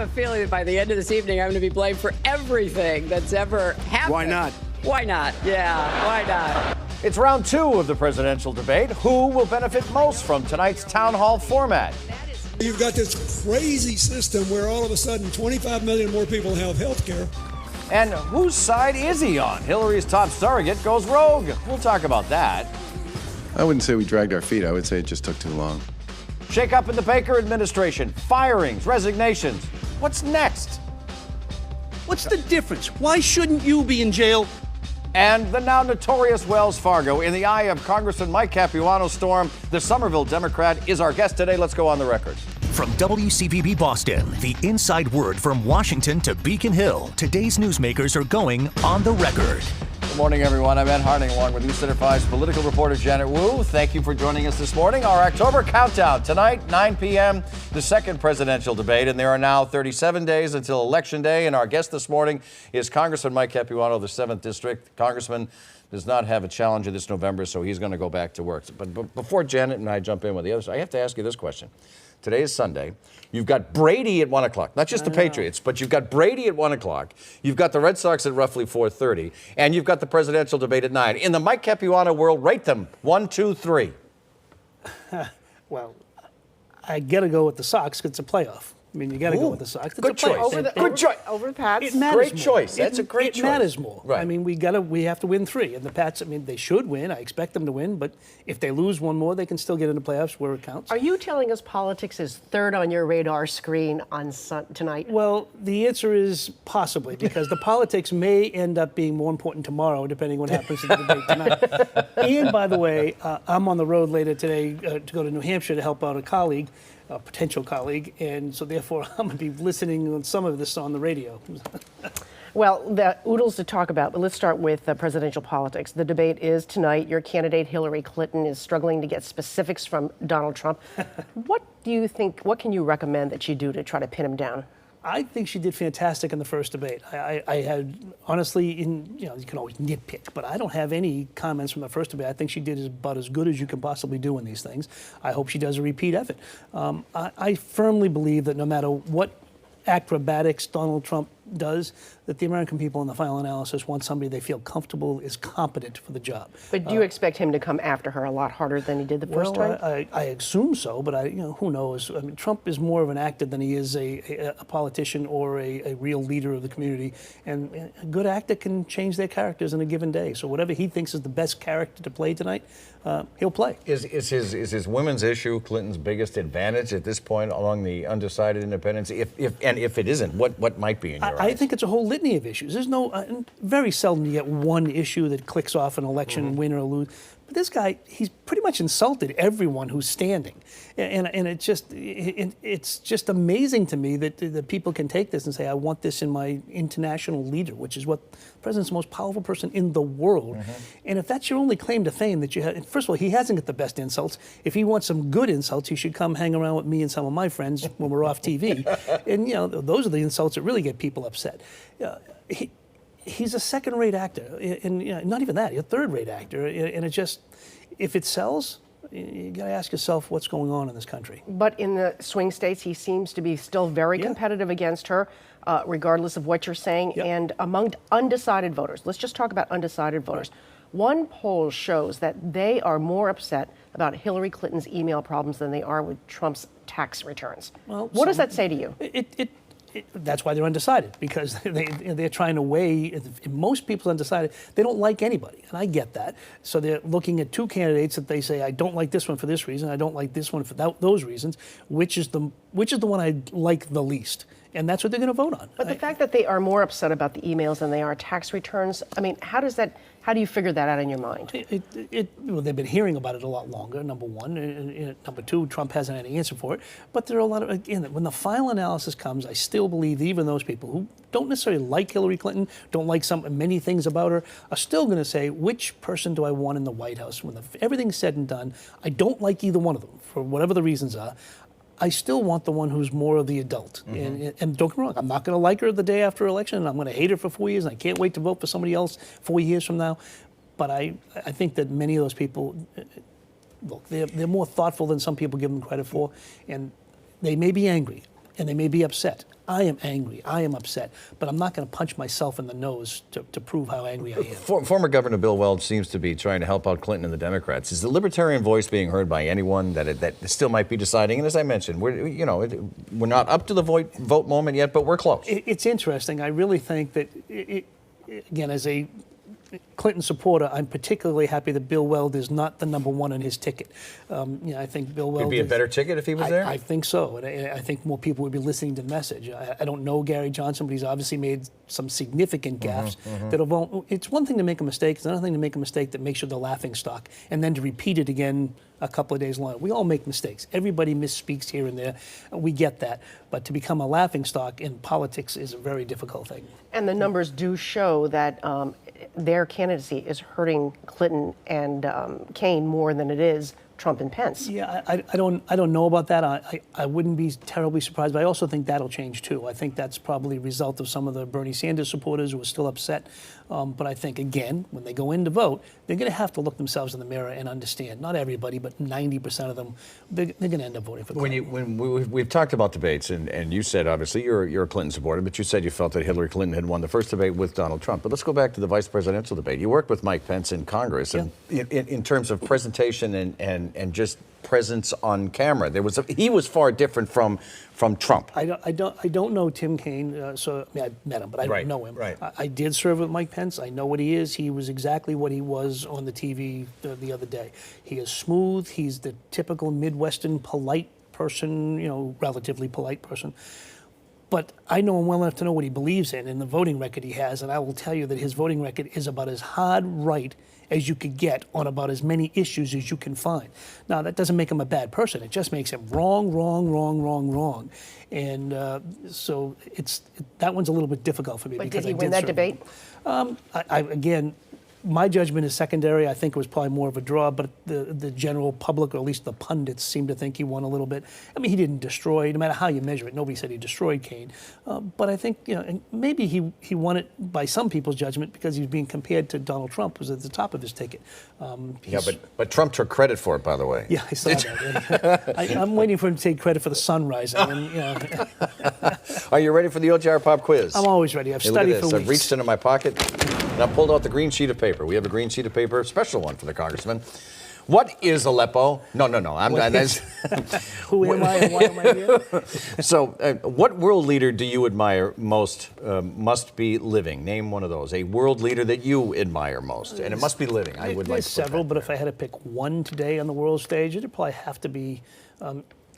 have a feeling that by the end of this evening, I'm going to be blamed for everything that's ever happened. Why not? Why not? Yeah, why not? It's round two of the presidential debate. Who will benefit most from tonight's town hall format? You've got this crazy system where all of a sudden 25 million more people have health care. And whose side is he on? Hillary's top surrogate goes rogue. We'll talk about that. I wouldn't say we dragged our feet. I would say it just took too long. Shake up in the Baker administration. Firings, resignations. What's next? What's the difference? Why shouldn't you be in jail? And the now notorious Wells Fargo. In the eye of Congressman Mike Capuano's storm, the Somerville Democrat is our guest today. Let's go on the record. From WCPB Boston, the inside word from Washington to Beacon Hill, today's newsmakers are going on the record. Good morning, everyone. I'm Ed Harding, along with News Center 5's political reporter Janet Wu. Thank you for joining us this morning. Our October countdown tonight, 9 p.m., the second presidential debate, and there are now 37 days until Election Day. And our guest this morning is Congressman Mike Capuano of the 7th District. Congressman does not have a challenger this November, so he's going to go back to work. But before Janet and I jump in with the others, I have to ask you this question. Today is Sunday. You've got Brady at 1 o'clock, not just the Patriots, but you've got Brady at 1 o'clock. You've got the Red Sox at roughly 4:30, and you've got the presidential debate at 9. In the Mike Capuano world, rate them 1, 2, 3. Well, I got to go with the Sox because it's a playoff. I mean, you got to go with the Sox. It's Good a playoff. choice. Good choice. Over the Pats. It matters Great more. choice. That's a great choice. It matters more. Right. I mean, we have to win 3. And the Pats, I mean, they should win. I expect them to win. But if they lose one more, they can still get into playoffs where it counts. Are you telling us politics is third on your radar screen on tonight? Well, the answer is possibly, because the politics may end up being more important tomorrow, depending what happens in the debate tonight. And by the way, I'm on the road later today to go to New Hampshire to help out a colleague, a potential colleague, and so therefore I'm going to be listening on some of this on the radio. Well, the oodles to talk about, but let's start with presidential politics. The debate is tonight. Your candidate, Hillary Clinton, is struggling to get specifics from Donald Trump. What do you think, what can you recommend that she do to try to pin him down? I think she did fantastic in the first debate. I had, honestly, you can always nitpick, but I don't have any comments from the first debate. I think she did about as good as you can possibly do in these things. I hope she does a repeat effort. I firmly believe that no matter what acrobatics Donald Trump does, that the American people in the final analysis want somebody they feel comfortable is competent for the job. But do you expect him to come after her a lot harder than he did the first time? I assume so, but who knows? I mean, Trump is more of an actor than he is a politician or a real leader of the community. And a good actor can change their characters in a given day. So whatever he thinks is the best character to play tonight, he'll play. Is his women's issue Clinton's biggest advantage at this point along the undecided independents? If it isn't, what might be in your eyes? I think it's a whole litany of issues. There's very seldom you get one issue that clicks off an election, win or lose. But this guy, he's pretty much insulted everyone who's standing. And it's just amazing to me that people can take this and say, I want this in my international leader, which is what the president's the most powerful person in the world. And if that's your only claim to fame that you have, first of all, he hasn't got the best insults. If he wants some good insults, he should come hang around with me and some of my friends when we're off TV. And, those are the insults that really get people upset. He's a second-rate actor, and not even that, he's a third-rate actor. And it just, if it sells, you got to ask yourself what's going on in this country. But in the swing states, he seems to be still very competitive against her, regardless of what you're saying. Yep. And among undecided voters, let's just talk about undecided voters. One poll shows that they are more upset about Hillary Clinton's email problems than they are with Trump's tax returns. Well, what does that say to you? That's why they're undecided, because they're trying to weigh. Most people undecided, they don't like anybody, and I get that. So they're looking at two candidates that they say, I don't like this one for this reason, I don't like this one for those reasons. Which is the one I like the least? And that's what they're going to vote on. But the fact that they are more upset about the emails than they are tax returns, I mean, how do you figure that out in your mind? Well, they've been hearing about it a lot longer, number one. And number two, Trump hasn't had an answer for it. But there are a lot of, again, when the final analysis comes, I still believe even those people who don't necessarily like Hillary Clinton, don't like many things about her, are still going to say, which person do I want in the White House? When everything's said and done, I don't like either one of them, for whatever the reasons are. I still want the one who's more of the adult. And don't get me wrong, I'm not going to like her the day after election, and I'm going to hate her for 4 years, and I can't wait to vote for somebody else 4 years from now. But I think that many of those people, look, they're more thoughtful than some people give them credit for, and they may be angry. and they may be upset. I am angry. I am upset. But I'm not going to punch myself in the nose to prove how angry I am. Former Governor Bill Weld seems to be trying to help out Clinton and the Democrats. Is the libertarian voice being heard by anyone that still might be deciding? And as I mentioned, we're not up to the vote moment yet, but we're close. It's interesting. I really think that, again, as a Clinton supporter, I'm particularly happy that Bill Weld is not the number one on his ticket. I think Bill Weld would be a better ticket if he was there? I think so. And I think more people would be listening to the message. I don't know Gary Johnson, but he's obviously made some significant gaffes it's one thing to make a mistake. It's another thing to make a mistake that makes you the laughing stock and then to repeat it again a couple of days later. We all make mistakes. Everybody misspeaks here and there. We get that. But to become a laughing stock in politics is a very difficult thing. And the numbers do show that their candidacy is hurting Clinton and Kaine more than it is Trump and Pence. Yeah, I don't know about that. I wouldn't be terribly surprised, but I also think that'll change too. I think that's probably a result of some of the Bernie Sanders supporters who are still upset. But I think, again, when they go in to vote, they're going to have to look themselves in the mirror and understand. Not everybody, but 90% of them, they're going to end up voting for Clinton. We've talked about debates, and you said, obviously, you're a Clinton supporter, but you said you felt that Hillary Clinton had won the first debate with Donald Trump. But let's go back to the vice presidential debate. You worked with Mike Pence in Congress, and in terms of presentation and just presence on camera, he was far different from Trump. I don't know Tim Kaine, so I met him, but I don't know him. Right. I did serve with Mike Pence. I know what he is. He was exactly what he was on the TV the other day. He is smooth. He's the typical Midwestern polite person, relatively polite person. But I know him well enough to know what he believes in and the voting record he has, and I will tell you that his voting record is about as hard right as you could get on about as many issues as you can find. Now, that doesn't make him a bad person. It just makes him wrong. And so that one's a little bit difficult for me. But did he win that debate? Again, my judgment is secondary. I think it was probably more of a draw, but the general public, or at least the pundits, seem to think he won a little bit. I mean, he didn't destroy, no matter how you measure it. Nobody said he destroyed Kaine. But I think, and maybe he won it by some people's judgment because he was being compared to Donald Trump, who was at the top of his ticket. But Trump took credit for it, by the way. Yeah, I saw that. I'm waiting for him to take credit for the sun rising. Are you ready for the OJR Pop quiz? I'm always ready. I've studied for weeks. I've reached into my pocket and I pulled out the green sheet of paper. We have a green sheet of paper, a special one for the congressman. What is Aleppo? No. Who am I and why am I here? So, what world leader do you admire most must be living? Name one of those. A world leader that you admire most. And it must be living. I would like There's to put several, that but there. if I had to pick one today on the world stage, it'd probably have to be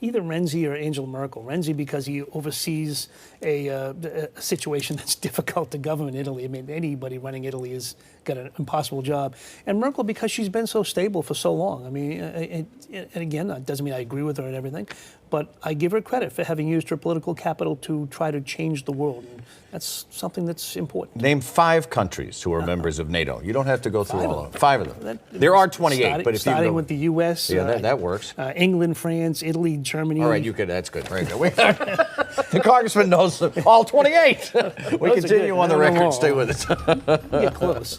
either Renzi or Angela Merkel. Renzi because he oversees a situation that's difficult to govern in Italy. I mean, anybody running Italy has got an impossible job. And Merkel because she's been so stable for so long. I mean, and again, that doesn't mean I agree with her and everything, but I give her credit for having used her political capital to try to change the world. And that's something that's important. Name 5 countries who are members of NATO. You don't have to go through all of them. 5 of them. There are 28, but if you starting with the U.S. Yeah, that works. England, France, Italy, Germany. All right, that's good. Very good. The congressman knows all 28. We continue on the record. Stay with us. Get close.